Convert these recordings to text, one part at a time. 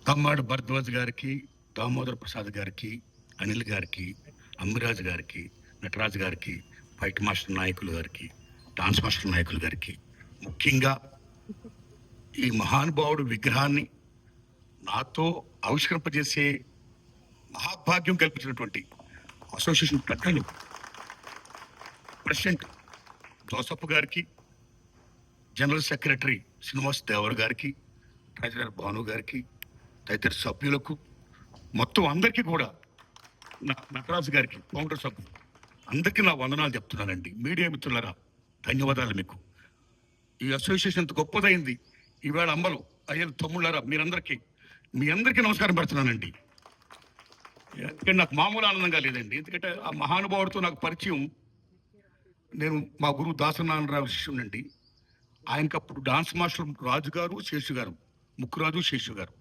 తమ్మాడు భరద్వాజ్ గారికి, దామోదర్ ప్రసాద్ గారికి, అనిల్ గారికి, అమ్మిరాజు గారికి, నటరాజు గారికి, ఫైట్ మాస్టర్ నాయకులు గారికి, డాన్స్ మాస్టర్ నాయకులు గారికి, ముఖ్యంగా ఈ మహానుభావుడు విగ్రహాన్ని నాతో ఆవిష్కరింపజేసే మహాభాగ్యం కల్పించినటువంటి అసోసియేషన్ పెద్దలు ప్రెసిడెంట్ జోసఫ్ గారికి, జనరల్ సెక్రటరీ శ్రీనివాస్ దేవర్ గారికి, ట్రెజరర్ భాను గారికి, తదితర సభ్యులకు, మొత్తం అందరికీ కూడా, నటరాజు గారికి, కౌంటర్ సభ్యులు అందరికీ నా వందనాలు చెప్తున్నానండి. మీడియా మిత్రులరా, ధన్యవాదాలు మీకు. ఈ అసోసియేషన్ ఎంత గొప్పదైంది. ఈవేళ అమ్మలు, అయ్యలు, తమ్ముళ్ళారా, మీ అందరికీ నమస్కారం పెడుతున్నానండి. ఎందుకంటే నాకు మామూలు ఆనందంగా లేదండి. ఎందుకంటే ఆ మహానుభావుడితో నాకు పరిచయం, నేను మా గురువు దాసనారాయణరావు శిష్యునండి. ఆయనకప్పుడు డాన్స్ మాస్టర్ రాజు గారు, శేషు గారు, ముక్కురాజు, శేషు గారు.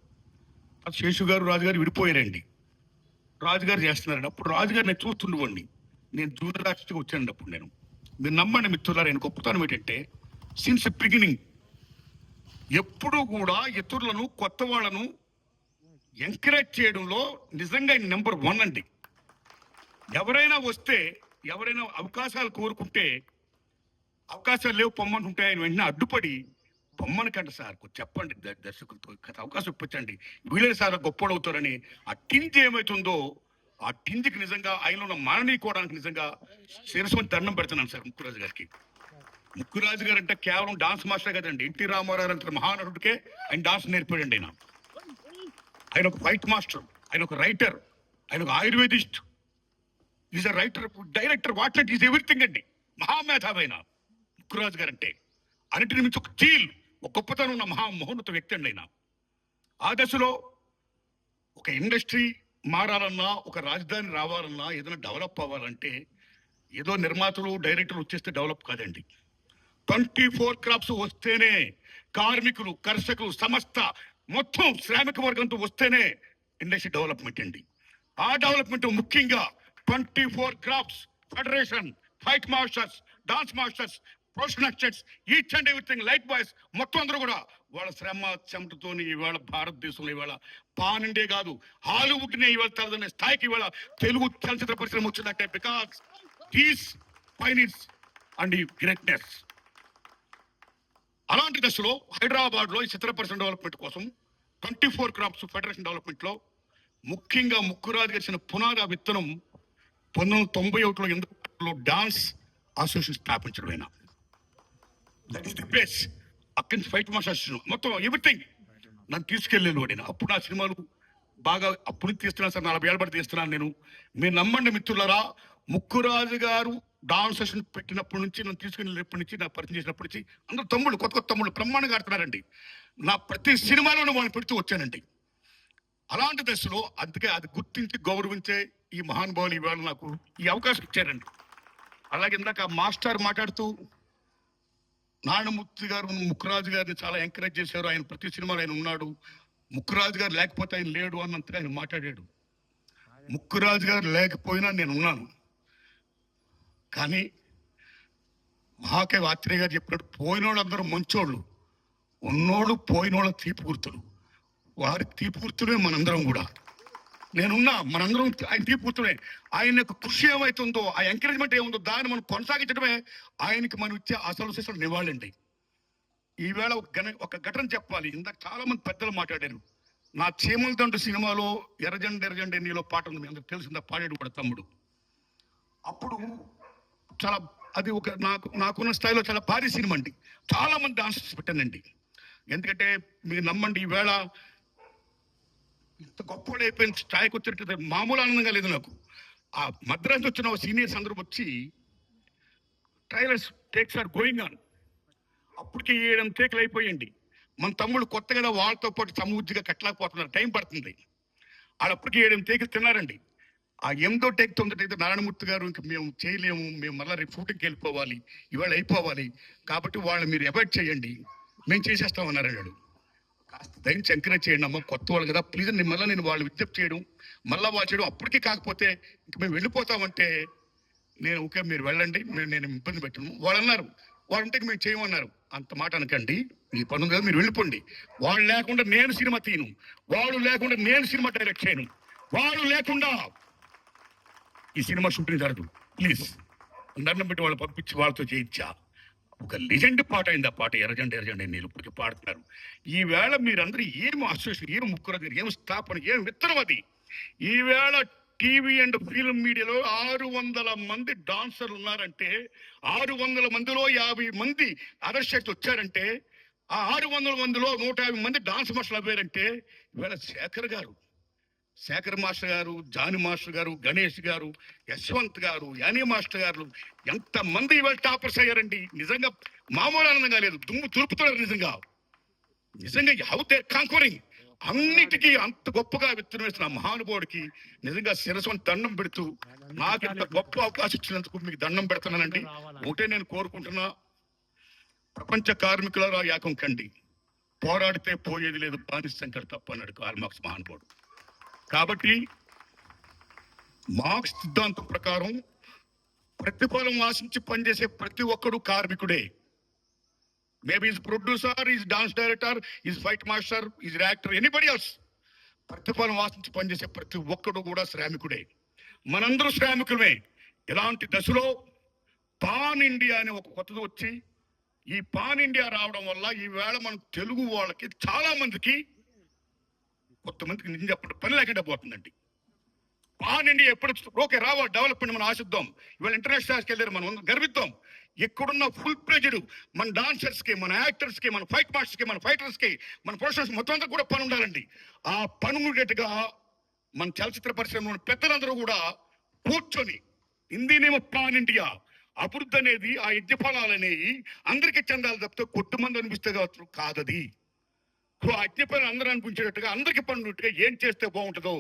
శేషు గారు, రాజుగారు విడిపోయారండి. రాజుగారు చేస్తున్నారండి. అప్పుడు రాజుగారు నేను చూస్తుండేవాడిని. నేను జూనియర్ ఆర్టిస్ట్గా వచ్చానండి అప్పుడు. మీరు నమ్మండి మిత్రులారా, నేను గొప్పతనం ఏంటంటే సిన్స్ బిగినింగ్ ఎప్పుడూ కూడా ఇతరులను, కొత్త వాళ్ళను ఎంకరేజ్ చేయడంలో నిజంగా నెంబర్ 1 అండి. ఎవరైనా వస్తే, ఎవరైనా అవకాశాలు కోరుకుంటే, అవకాశాలు లేవు పొమ్మంటుంటే ఆయన వెంటనే అడ్డుపడి పొమ్మనకండి సార్, చెప్పండి దర్శకులతో అవకాశం ఇప్పించండి, వీళ్ళే సార్ గొప్పడవుతారని ఆ టింజ్ ఏమవుతుందో, ఆ టింజ్కి నిజంగా ఆయన ఉన్న మాననీయకోవడానికి నిజంగా శిరస్సుని దండం పెడుతున్నాను సార్ ముక్కురాజు గారికి. ముక్కురాజు గారు అంటే కేవలం డాన్స్ మాస్టర్ కదండి. ఎన్టీ రామారావు అంత మహానటుడికే ఆయన డాన్స్ నేర్పాడండి. ఆయన ఒక ఫైట్ మాస్టర్, ఆయన ఒక రైటర్, ఆయన ఒక ayurvedist, is a writer, director, what not, is everything అండి. మహామేధావైన ముక్కురాజు గారు అంటే అన్నిటిని మించి ఒక చీల్, ఒక గొప్పతనం ఉన్న మహోన్నత వ్యక్తి అండి ఆయన. ఆ దశలో ఒక ఇండస్ట్రీ మారాలన్నా, ఒక రాజధాని రావాలన్నా, ఏదైనా డెవలప్ అవ్వాలంటే ఏదో నిర్మాతలు, డైరెక్టర్లు వచ్చేస్తే డెవలప్ కాదండి. 24 క్రాప్స్ వస్తేనే, కార్మికులు, కర్షకులు, సమస్త మొత్తం శ్రామిక వర్గంతో వస్తేనే ఇండస్ట్రీ డెవలప్మెంట్ అండి. ఆ డెవలప్మెంట్ ముఖ్యంగా 24 crops federation, fight masters, dance masters, professional actors, each and everything, like boys, మొత్తం అందరూ కూడా వాళ్ళ శ్రమ చెమటతో ఇవాళ భారతదేశంలో ఇవాళ పానిండే కాదు, హాలీవుడ్ నే ఇవాళ తలదనే స్థాయికి ఇవాళ తెలుగు చలచిత్ర పరిశ్రమ వచ్చిందంటే because these pioneers and greatness. అలాంటి దశలో హైదరాబాద్ లో ఈ చిత్ర పరిశ్రమ డెవలప్మెంట్ కోసం 24 క్రాప్స్ ఫెడరేషన్ డెవలప్మెంట్ లో ముఖ్యంగా ముక్కురాజు గారి పునాది విత్తనం 1991లో ఎందుకు డాన్స్ అసోసియేషన్ స్థాపించడం. That is the place. అక్కడి నుంచి ఫైట్ మాస్టర్ అసోసియేషన్ మొత్తం ఎవ్రీథింగ్ నన్ను తీసుకెళ్ళాను వాడిన. అప్పుడు నా సినిమాలు బాగా అప్పుడు తీస్తున్నాను సార్, 40 ఏళ్ళ పడి తీస్తున్నాను. మీరు నమ్మండి మిత్రులారా, ముక్కురాజు గారు డాన్స్ సెషన్ పెట్టినప్పటి నుంచి, నన్ను తీసుకెళ్ళినప్పటి నుంచి, నా పరిచయం చేసినప్పటి నుంచి అందరూ తమ్ముళ్ళు, కొత్త తమ్ముళ్ళు బ్రహ్మాండంగా ఆడుతున్నారండి. నా ప్రతి సినిమాలోనూ వాళ్ళని పెడుతూ వచ్చానండి. అలాంటి దశలో అందుకే అది గుర్తించి గౌరవించే ఈ మహానుభావులు ఇవాళ నాకు ఈ అవకాశం ఇచ్చారండి. అలాగే ఇందాక మాస్టర్ మాట్లాడుతూ నారాయణమూర్తి గారు ముక్కురాజు గారిని చాలా ఎంకరేజ్ చేశారు. ఆయన ప్రతి సినిమాలో ఆయన ఉన్నాడు, ముక్కురాజు గారు లేకపోతే ఆయన లేడు అన్నంతగా ఆయన మాట్లాడాడు. ముక్కురాజు గారు లేకపోయినా నేను ఉన్నాను. కానీ మహాకవి ఆత్రేయ గారు చెప్పినట్టు పోయినోళ్ళు అందరూ మంచోళ్ళు, ఉన్నోళ్ళు పోయినోళ్ళ తీపి గుర్తులు. వారి తీపి గుర్తులే మనందరం కూడా. నేనున్నా, మనందరం ఆయన తీపి గుర్తులే. ఆయన యొక్క కృషి ఏమైతుందో, ఆ ఎంకరేజ్మెంట్ ఏముందో దాన్ని మనం కొనసాగించడమే ఆయనకి మనం ఇచ్చే అసలు శిశులు నివాళండి. ఈవేళ ఒక ఘటన చెప్పాలి. ఇందాక చాలా మంది పెద్దలు మాట్లాడారు. నా చీమల దండు సినిమాలో ఎర్రజెండ ఎర్రజెండ నీలో పాట ఉంది, మీ అందరికి తెలిసిందా, పాడాడు కూడా తమ్ముడు. అప్పుడు చాలా అది ఒక నాకున్న స్థాయిలో చాలా భారీ సినిమా అండి. చాలా మంది డాన్సర్స్ పెట్టానండి. ఎందుకంటే మీరు నమ్మండి, ఈవేళ ఇంత గొప్ప అయిపోయిన స్థాయికి వచ్చేటట్టు మామూలు ఆనందంగా లేదు నాకు. ఆ మద్రాసు వచ్చిన సీనియర్స్ అందరూ వచ్చి trailers takes are going on, అప్పటికి 7 టేకులు అయిపోయండి. మన తమ్ముడు కొత్తగా వాళ్ళతో పాటు సమూర్తిగా కట్టలేకపోతున్నారు, టైం పడుతుంది. వాళ్ళప్పటికి 7 టేకులు తిన్నారండి. ఆ 8వ టేక్ 9వ టేక్ నారాయణమూర్తి గారు ఇంకా మేము చేయలేము, మేము మళ్ళీ రేపు షూటింగ్కి వెళ్ళిపోవాలి, ఇవాళ అయిపోవాలి, కాబట్టి వాళ్ళు మీరు అవాయిడ్ చేయండి, మేము చేసేస్తామన్నారు. అన్నాడు. కాస్త దయించి ఎంకరేజ్ చేయండి అమ్మ, కొత్త వాళ్ళు కదా ప్లీజ్. నేను వాళ్ళు విజ్ఞప్తి చేయడం, మళ్ళీ వాళ్ళు చేయడం, అప్పటికీ కాకపోతే ఇంక మేము వెళ్ళిపోతామంటే నేను ఓకే మీరు వెళ్ళండి, నేను ఇబ్బంది పెట్టను. వాళ్ళు అన్నారు ఉంటే మేము చేయమన్నారు. అంత మాట అనకండి, మీ పనులు కదా, మీరు వెళ్ళిపోండి. వాళ్ళు లేకుండా నేను సినిమా తీయను, వాళ్ళు లేకుండా నేను సినిమా డైరెక్ట్ చేయను, వాళ్ళు లేకుండా ఈ సినిమా షూటింగ్ జరగదు. ప్లీజ్ దండం పెట్టి వాళ్ళు పంపించి వాళ్ళతో చేయించా. ఒక లెజెండ్ పాట అయింది ఆ పాట, ఎర్రజెండ ఎర్రజెండ మీరు ఇప్పటికీ పాడుతున్నారు. ఈవేళ మీరందరూ ఏం అసోసియేషన్, ఏం ముక్కురు, ఏం స్థాపన, ఏం విత్తనం అది. ఈవేళ టీవీ అండ్ ఫిల్మ్ మీడియాలో 600 మంది డాన్సర్లు ఉన్నారంటే, 600 మందిలో 50 మంది అదర్ స్టేట్స్ వచ్చారంటే, ఆ 600 మందిలో 150 మంది డాన్స్ మాస్టర్లు అవ్వారంటే, ఈవేళ శేఖర్ మాస్టర్ గారు, జాని మాస్టర్ గారు, గణేష్ గారు, యశ్వంత్ గారు, యానీ మాస్టర్ గారు, ఎంతమంది ఇవాళ టాపర్స్ అయ్యారండి. నిజంగా మామూలు ఆనందంగా లేదు, దుమ్ము తులుపుతున్నారు. నిజంగా హౌ దే కాంకరింగ్. అన్నిటికీ అంత గొప్పగా విత్తనం వేసిన మహానుభావుడికి నిజంగా శిరస్సుని దండం పెడుతూ, నాకు ఇంత గొప్ప అవకాశం ఇచ్చినందుకు మీకు దండం పెడుతున్నానండి. ఒకటే నేను కోరుకుంటున్నా, ప్రపంచ కార్మికుల యాకం కండి, పోరాడితే పోయేది లేదు, బానిస సంకట తప్ప అన్నాడు కార్ల్ మార్క్స్ మహానుభావుడు. కాబట్టి మార్క్స్ సిద్ధాంతం ప్రకారం ప్రతిఫలం ఆశించి పనిచేసే ప్రతి ఒక్కడు కార్మికుడే. Maybe is producer, is dance director, is fight master, is actor, anybody else. ప్రతిఫలం ఆశించి పనిచేసే ప్రతి ఒక్కడు కూడా శ్రామికుడే. మనందరూ శ్రామికులమే. ఇలాంటి దశలో పాన్ ఇండియా అనే ఒక కొత్తది వచ్చి, ఈ పాన్ ఇండియా రావడం వల్ల ఈవేళ మన తెలుగు వాళ్ళకి చాలా మందికి, కొంతమందికి నిజం చెప్పండి, పని లేకుండా పోతుందండి. పాన్ ఇండియా ఎప్పుడు ఓకే రావాలి, డెవలప్మెంట్ మనం ఆశిద్దాం. ఇవాళ ఇంటర్నేషనల్కి వెళ్ళారు, మనం గర్విద్దాం. ఎక్కడున్న ఫుల్ ప్రెజర్ మన డాన్సర్స్ కి, మన యాక్టర్స్ కి, మన ఫైట్ మాస్టర్స్ కి, మన ఫైటర్స్ కి, మన ప్రొఫెషనల్స్ మొత్తం అంతా కూడా పని ఉండాలండి. ఆ పని ఉండేట్టుగా మన చలచిత్ర పరిశ్రమలో పెద్దలందరూ కూడా కూర్చొని, హిందీనేమో పాన్ ఇండియా, అభివృద్ధి అనేది, ఆ యజ్ఞ ఫలాలు అనేవి అందరికీ చెందాలి తప్పితే కొట్టుమంది అనిపిస్తే కాదది. ఆ యజ్ఞ ఫలాలు అందరూ అనిపించేటట్టుగా, అందరికీ పని ఉన్నట్టుగా ఏం చేస్తే బాగుంటుందో